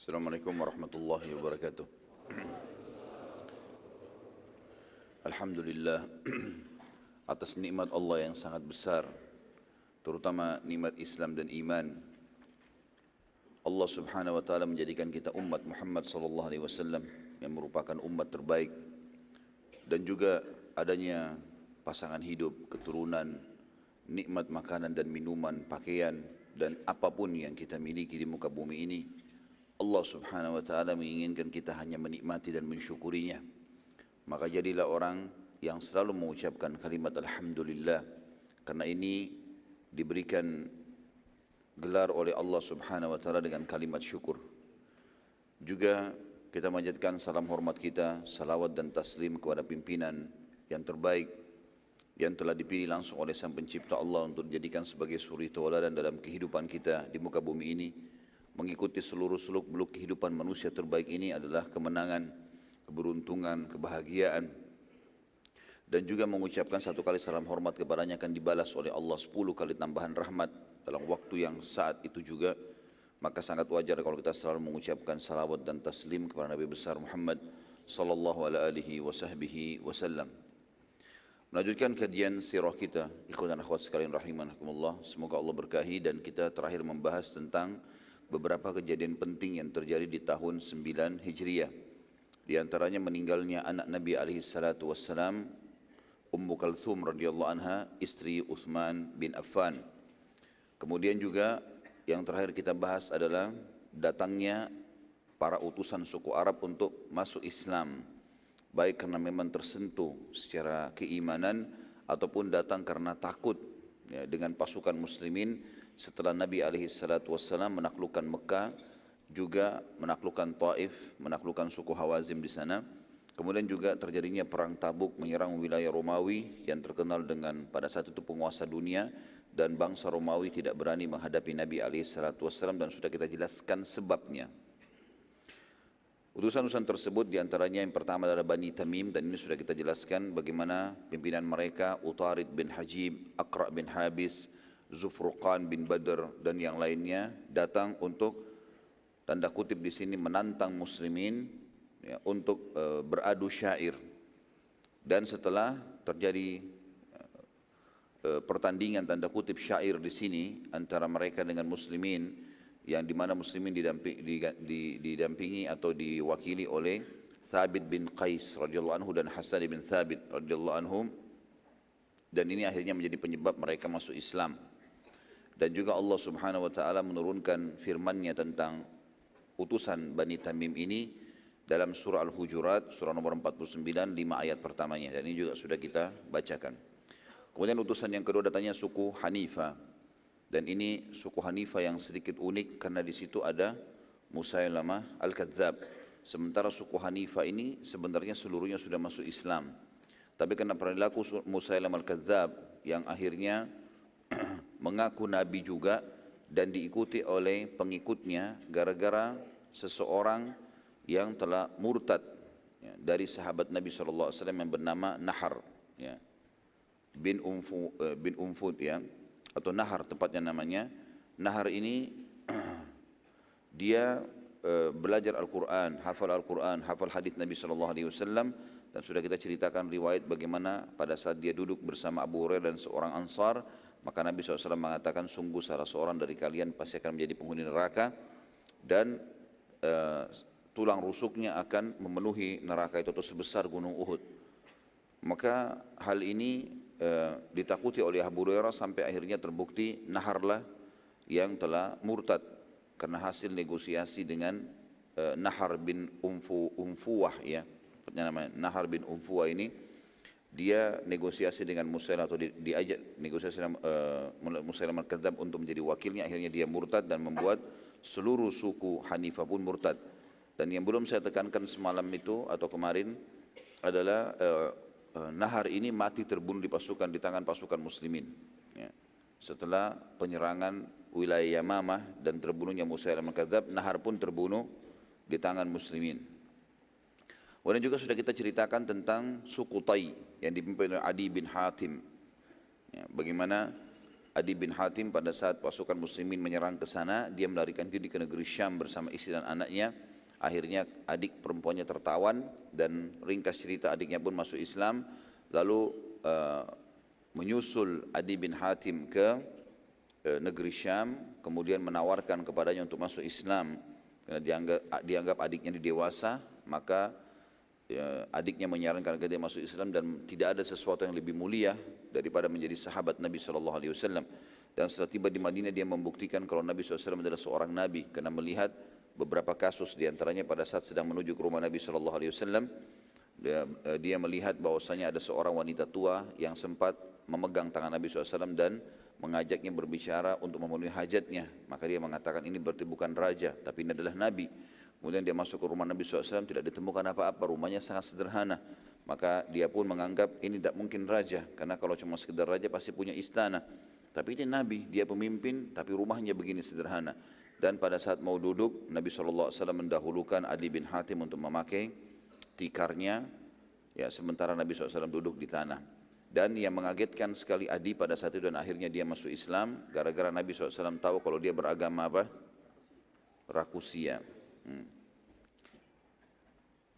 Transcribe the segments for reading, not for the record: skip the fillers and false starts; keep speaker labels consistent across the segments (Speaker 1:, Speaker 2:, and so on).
Speaker 1: Assalamualaikum warahmatullahi wabarakatuh. Alhamdulillah atas nikmat Allah yang sangat besar, terutama nikmat Islam dan iman. Allah Subhanahu wa taala menjadikan kita umat Muhammad sallallahu alaihi wasallam yang merupakan umat terbaik, dan juga adanya pasangan hidup, keturunan, nikmat makanan dan minuman, pakaian dan apapun yang kita miliki di muka bumi ini. Allah Subhanahu wa taala menginginkan kita hanya menikmati dan mensyukurinya. Maka jadilah orang yang selalu mengucapkan kalimat alhamdulillah, karena ini diberikan gelar oleh Allah Subhanahu wa taala dengan kalimat syukur. Juga kita manjatkan salam hormat kita, salawat dan taslim kepada pimpinan yang terbaik yang telah dipilih langsung oleh Sang Pencipta Allah untuk dijadikan sebagai suri tauladan dalam kehidupan kita di muka bumi ini. Mengikuti seluruh seluk-beluk kehidupan manusia terbaik ini adalah kemenangan, keberuntungan, kebahagiaan. Dan juga mengucapkan satu kali salam hormat kepadanya akan dibalas oleh Allah 10 kali tambahan rahmat dalam waktu yang saat itu juga. Maka sangat wajar kalau kita selalu mengucapkan salawat dan taslim kepada Nabi besar Muhammad sallallahu alaihi wasallam. Melanjutkan kajian sirah kita, ikhwan dan akhwat sekalian rahimakumullah. Semoga Allah berkahi, dan kita terakhir membahas tentang beberapa kejadian penting yang terjadi di tahun 9 Hijriah. Di antaranya meninggalnya anak Nabi alaihi salatu wassalam, Ummu Kalthum radhiyallahu anha, istri Uthman bin Affan. Kemudian juga yang terakhir kita bahas adalah datangnya para utusan suku Arab untuk masuk Islam, baik karena memang tersentuh secara keimanan ataupun datang karena takut dengan pasukan muslimin setelah Nabi alaihi salatu wassalam menaklukkan Mekah, juga menaklukkan Taif, menaklukkan suku Hawazim di sana. Kemudian juga terjadinya perang Tabuk menyerang wilayah Romawi yang terkenal dengan pada saat itu penguasa dunia, dan bangsa Romawi tidak berani menghadapi Nabi alaihi salatu wassalam, dan sudah kita jelaskan sebabnya. Utusan-utusan tersebut diantaranya yang pertama adalah Bani Tamim, dan ini sudah kita jelaskan bagaimana pimpinan mereka Utarid bin Hajib, Aqra bin Habis, Zufruqan bin Badr dan yang lainnya datang untuk, tanda kutip di sini, menantang muslimin ya, untuk beradu syair. Dan setelah terjadi pertandingan tanda kutip syair di sini antara mereka dengan muslimin, yang dimana muslimin didampingi atau diwakili oleh Thabit bin Qais radhiyallahu anhu dan Hasan bin Thabit radhiyallahu anhum, dan ini akhirnya menjadi penyebab mereka masuk Islam. Dan juga Allah Subhanahu wa taala menurunkan firman-Nya tentang utusan Bani Tamim ini dalam surah Al-Hujurat, surah nomor 49, 5 ayat pertamanya, dan ini juga sudah kita bacakan. Kemudian utusan yang kedua datangnya suku Hanifah, dan ini suku Hanifah yang sedikit unik karena di situ ada Musailamah Al-Kadzab. Sementara suku Hanifah ini sebenarnya seluruhnya sudah masuk Islam, tapi karena perilaku Musailamah Al-Kadzab yang akhirnya mengaku nabi juga dan diikuti oleh pengikutnya gara-gara seseorang yang telah murtad ya, dari sahabat Nabi SAW yang bernama Nahar ya, bin Umfud ya, atau Nahar tepatnya namanya. Nahar ini dia belajar Al-Quran, hafal hadis Nabi SAW, dan sudah kita ceritakan riwayat bagaimana pada saat dia duduk bersama Abu Hurairah dan seorang Ansar, maka Nabi SAW mengatakan, sungguh salah seorang dari kalian pasti akan menjadi penghuni neraka, dan tulang rusuknya akan memenuhi neraka itu atau sebesar gunung Uhud. Maka hal ini ditakuti oleh Abu Hurairah sampai akhirnya terbukti Naharlah yang telah murtad karena hasil negosiasi dengan Nahar bin Umfuwah ya, namanya Nahar bin Umfuwah ini. Dia negosiasi dengan Musailamah atau diajak negosiasi Musailamah Al-Kadzab untuk menjadi wakilnya. Akhirnya dia murtad dan membuat seluruh suku Hanifah pun murtad. Dan yang belum saya tekankan semalam itu atau kemarin adalah Nahar ini mati terbunuh di tangan pasukan muslimin ya. Setelah penyerangan wilayah Yamamah dan terbunuhnya Musailamah Al-Kadzab, Nahar pun terbunuh di tangan muslimin. Kemudian juga sudah kita ceritakan tentang suku Tai yang dipimpin oleh Adi bin Hatim ya, bagaimana Adi bin Hatim pada saat pasukan muslimin menyerang ke sana, dia melarikan diri ke negeri Syam bersama istri dan anaknya. Akhirnya adik perempuannya tertawan dan ringkas cerita adiknya pun masuk Islam. Lalu menyusul Adi bin Hatim ke negeri Syam, kemudian menawarkan kepadanya untuk masuk Islam karena dianggap adiknya ini dewasa, maka adiknya menyarankan agar dia masuk Islam dan tidak ada sesuatu yang lebih mulia daripada menjadi sahabat Nabi SAW. Dan setelah tiba di Madinah dia membuktikan kalau Nabi SAW adalah seorang Nabi karena melihat beberapa kasus diantaranya pada saat sedang menuju ke rumah Nabi SAW, dia melihat bahwasanya ada seorang wanita tua yang sempat memegang tangan Nabi SAW dan mengajaknya berbicara untuk memenuhi hajatnya. Maka dia mengatakan ini berarti bukan raja, tapi ini adalah Nabi. Kemudian dia masuk ke rumah Nabi SAW, tidak ditemukan apa-apa, rumahnya sangat sederhana. Maka dia pun menganggap ini tidak mungkin raja, karena kalau cuma sekedar raja pasti punya istana. Tapi ini Nabi, dia pemimpin, tapi rumahnya begini sederhana. Dan pada saat mau duduk, Nabi SAW mendahulukan Adi bin Hatim untuk memakai tikarnya, ya, sementara Nabi SAW duduk di tanah. Dan yang mengagetkan sekali Adi pada saat itu dan akhirnya dia masuk Islam, gara-gara Nabi SAW tahu kalau dia beragama apa? Rakusia.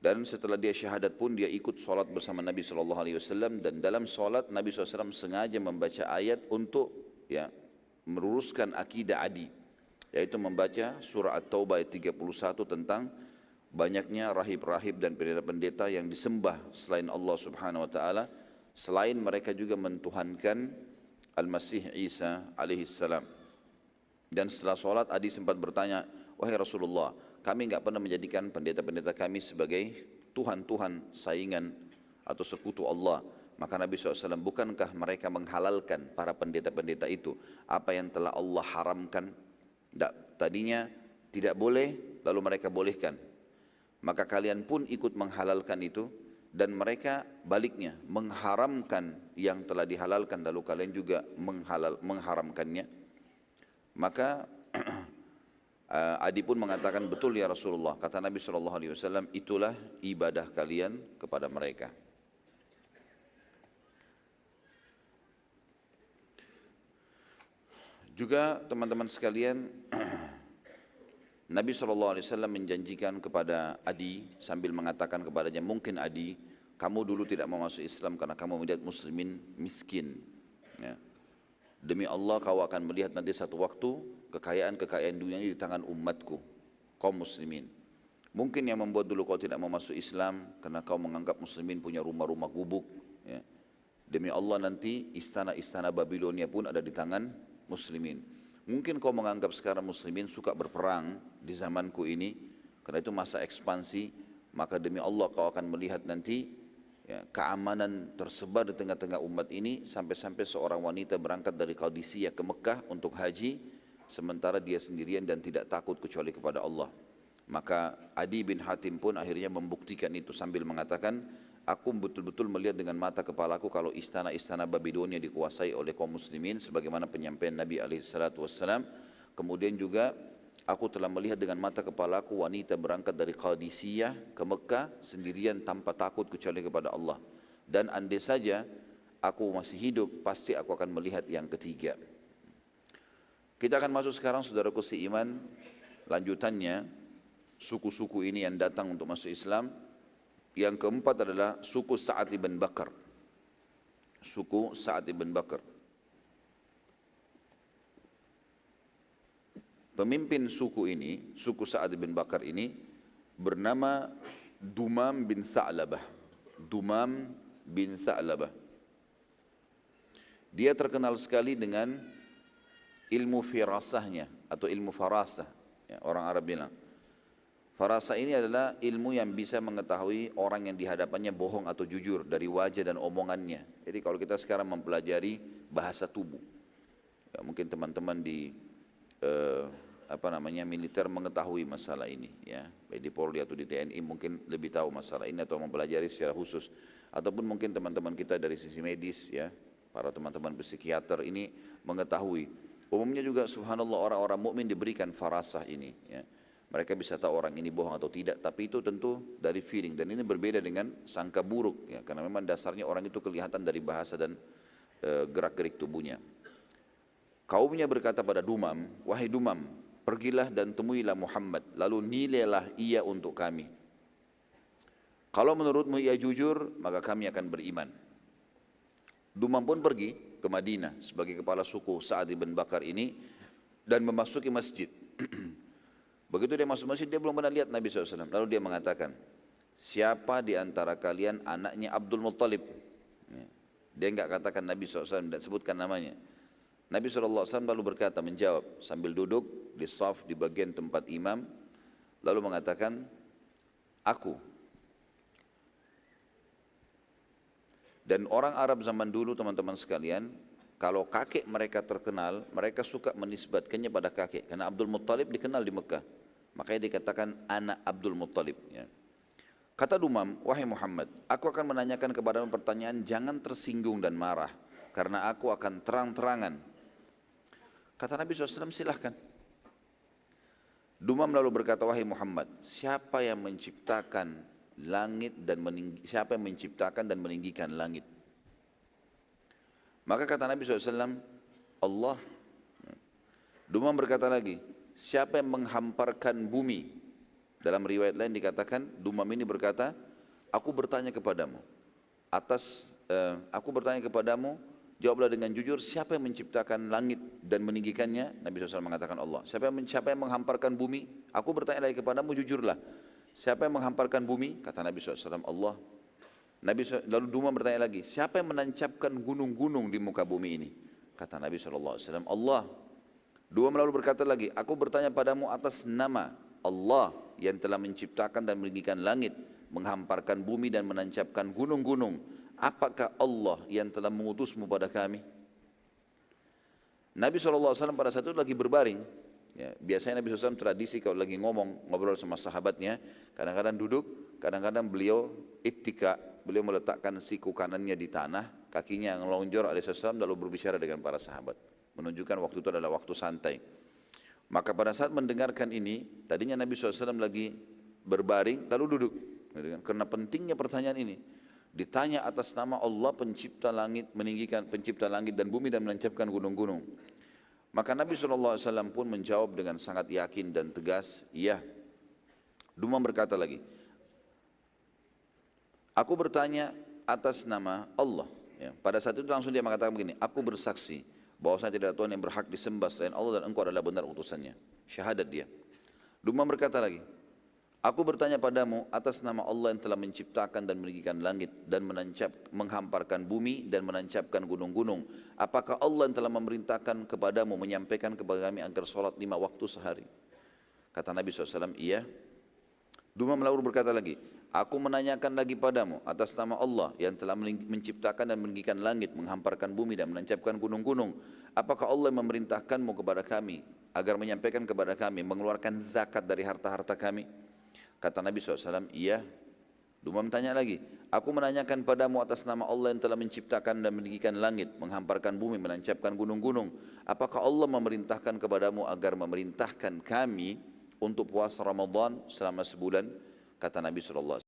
Speaker 1: Dan setelah dia syahadat pun dia ikut sholat bersama Nabi SAW, dan dalam sholat Nabi SAW sengaja membaca ayat untuk meluruskan akidah Adi, yaitu membaca surah At-Taubah ayat 31 tentang banyaknya rahib-rahib dan pendeta-pendeta yang disembah selain Allah Subhanahu Wa Taala, selain mereka juga mentuhankan Al-Masih Isa alaihissalam. Dan setelah sholat Adi sempat bertanya, wahai Rasulullah, kami enggak pernah menjadikan pendeta-pendeta kami sebagai Tuhan-Tuhan saingan atau sekutu Allah. Maka Nabi SAW, bukankah mereka menghalalkan para pendeta-pendeta itu apa yang telah Allah haramkan? Tadinya tidak boleh, lalu mereka bolehkan. Maka kalian pun ikut menghalalkan itu, dan mereka baliknya mengharamkan yang telah dihalalkan, lalu kalian juga mengharamkannya. Maka Adi pun mengatakan, betul ya Rasulullah, kata Nabi SAW, itulah ibadah kalian kepada mereka. Juga teman-teman sekalian, Nabi SAW menjanjikan kepada Adi sambil mengatakan kepadanya, mungkin Adi, kamu dulu tidak mau masuk Islam karena kamu melihat muslimin miskin, ya. Demi Allah kau akan melihat nanti satu waktu kekayaan-kekayaan dunia ini di tangan umatku, kaum muslimin. Mungkin yang membuat dulu kau tidak mau masuk Islam karena kau menganggap muslimin punya rumah-rumah gubuk, ya. Demi Allah nanti istana-istana Babilonia pun ada di tangan muslimin. Mungkin kau menganggap sekarang muslimin suka berperang di zamanku ini karena itu masa ekspansi, maka demi Allah kau akan melihat nanti, ya, keamanan tersebar di tengah-tengah umat ini, sampai-sampai seorang wanita berangkat dari Qadisiyah ke Mekah untuk haji sementara dia sendirian dan tidak takut kecuali kepada Allah. Maka Adi bin Hatim pun akhirnya membuktikan itu sambil mengatakan, aku betul-betul melihat dengan mata kepalaku kalau istana-istana Babilonia dikuasai oleh kaum muslimin sebagaimana penyampaian Nabi SAW. Kemudian juga aku telah melihat dengan mata kepalaku wanita berangkat dari Qadisiyah ke Mekah sendirian tanpa takut kecuali kepada Allah. Dan andai saja aku masih hidup, pasti aku akan melihat yang ketiga. Kita akan masuk sekarang, saudaraku seiman, lanjutannya suku-suku ini yang datang untuk masuk Islam. Yang keempat adalah suku Sa'ad ibn Bakar. Suku Sa'ad ibn Bakar. Pemimpin suku ini, suku Sa'ad bin Bakar ini bernama Dumam bin Tha'labah. Dumam bin Tha'labah. Dia terkenal sekali dengan ilmu firasahnya atau ilmu farasah, ya, orang Arab bilang. Farasah ini adalah ilmu yang bisa mengetahui orang yang dihadapannya bohong atau jujur dari wajah dan omongannya. Jadi kalau kita sekarang mempelajari bahasa tubuh, ya, mungkin teman-teman di militer mengetahui masalah ini, ya, baik di Polri atau di TNI mungkin lebih tahu masalah ini atau mempelajari secara khusus, ataupun mungkin teman-teman kita dari sisi medis, ya, para teman-teman psikiater ini mengetahui. Umumnya juga subhanallah orang-orang mukmin diberikan farasah ini, ya. Mereka bisa tahu orang ini bohong atau tidak, tapi itu tentu dari feeling, dan ini berbeda dengan sangka buruk, ya, karena memang dasarnya orang itu kelihatan dari bahasa dan gerak-gerik tubuhnya. Kaumnya berkata pada Dumam, wahai Dumam, pergilah dan temuilah Muhammad, lalu nilailah ia untuk kami. Kalau menurutmu ia jujur, maka kami akan beriman. Dumam pun pergi ke Madinah sebagai kepala suku Sa'ad bin Bakar ini dan memasuki masjid. Begitu dia masuk masjid, dia belum pernah lihat Nabi SAW. Lalu dia mengatakan, siapa di antara kalian anaknya Abdul Muttalib? Dia enggak katakan Nabi SAW dan sebutkan namanya. Nabi SAW lalu berkata, menjawab sambil duduk di saf di bagian tempat imam, lalu mengatakan, aku. Dan orang Arab zaman dulu teman-teman sekalian, kalau kakek mereka terkenal, mereka suka menisbatkannya pada kakek. Karena Abdul Muttalib dikenal di Mekah. Makanya dikatakan anak Abdul Muttalib. Ya. Kata Dumam, wahai Muhammad, aku akan menanyakan kepadamu pertanyaan, jangan tersinggung dan marah. Karena aku akan terang-terangan. Kata Nabi SAW, silahkan. Dumam lalu berkata, wahai Muhammad, siapa yang menciptakan langit dan siapa yang menciptakan dan meninggikan langit? Maka kata Nabi SAW, Allah. Dumam berkata lagi, siapa yang menghamparkan bumi? Dalam riwayat lain dikatakan, Dumam ini berkata, aku bertanya kepadamu, jawablah dengan jujur, siapa yang menciptakan langit dan meninggikannya? Nabi SAW mengatakan Allah. Siapa yang menghamparkan bumi? Aku bertanya lagi kepadamu, jujurlah. Siapa yang menghamparkan bumi? Kata Nabi SAW, Allah. Lalu Dumam bertanya lagi, siapa yang menancapkan gunung-gunung di muka bumi ini? Kata Nabi SAW, Allah. Dumam lalu berkata lagi, aku bertanya padamu atas nama Allah yang telah menciptakan dan meninggikan langit, menghamparkan bumi dan menancapkan gunung-gunung. Apakah Allah yang telah mengutusmu pada kami? Nabi SAW pada saat itu lagi berbaring. Ya, biasanya Nabi SAW tradisi kalau lagi ngobrol sama sahabatnya, kadang-kadang duduk, kadang-kadang beliau ittika, beliau meletakkan siku kanannya di tanah, kakinya yang lonjor alaihissalam lalu berbicara dengan para sahabat. Menunjukkan waktu itu adalah waktu santai. Maka pada saat mendengarkan ini, tadinya Nabi SAW lagi berbaring, lalu duduk. Karena pentingnya pertanyaan ini. Ditanya atas nama Allah pencipta langit, pencipta langit dan bumi dan menancapkan gunung-gunung. Maka Nabi SAW pun menjawab dengan sangat yakin dan tegas, iya. Dumam berkata lagi, aku bertanya atas nama Allah. Ya, pada saat itu langsung dia mengatakan begini, aku bersaksi bahwa saya tidak ada Tuhan yang berhak disembah selain Allah dan engkau adalah benar utusannya. Syahadat dia. Dumam berkata lagi, aku bertanya padamu atas nama Allah yang telah menciptakan dan meninggikan langit dan menghamparkan bumi dan menancapkan gunung-gunung. Apakah Allah yang telah memerintahkan kepadamu menyampaikan kepada kami agar sholat 5 waktu sehari? Kata Nabi SAW, iya. Dumam lalu berkata lagi, aku menanyakan lagi padamu atas nama Allah yang telah menciptakan dan meninggikan langit, menghamparkan bumi dan menancapkan gunung-gunung. Apakah Allah yang memerintahkanmu kepada kami agar menyampaikan kepada kami mengeluarkan zakat dari harta-harta kami? Kata Nabi SAW, iya. Dumam tanya lagi, aku menanyakan padamu atas nama Allah yang telah menciptakan dan meninggikan langit, menghamparkan bumi, menancapkan gunung-gunung. Apakah Allah memerintahkan kepadamu agar memerintahkan kami untuk puasa Ramadan selama sebulan? Kata Nabi SAW,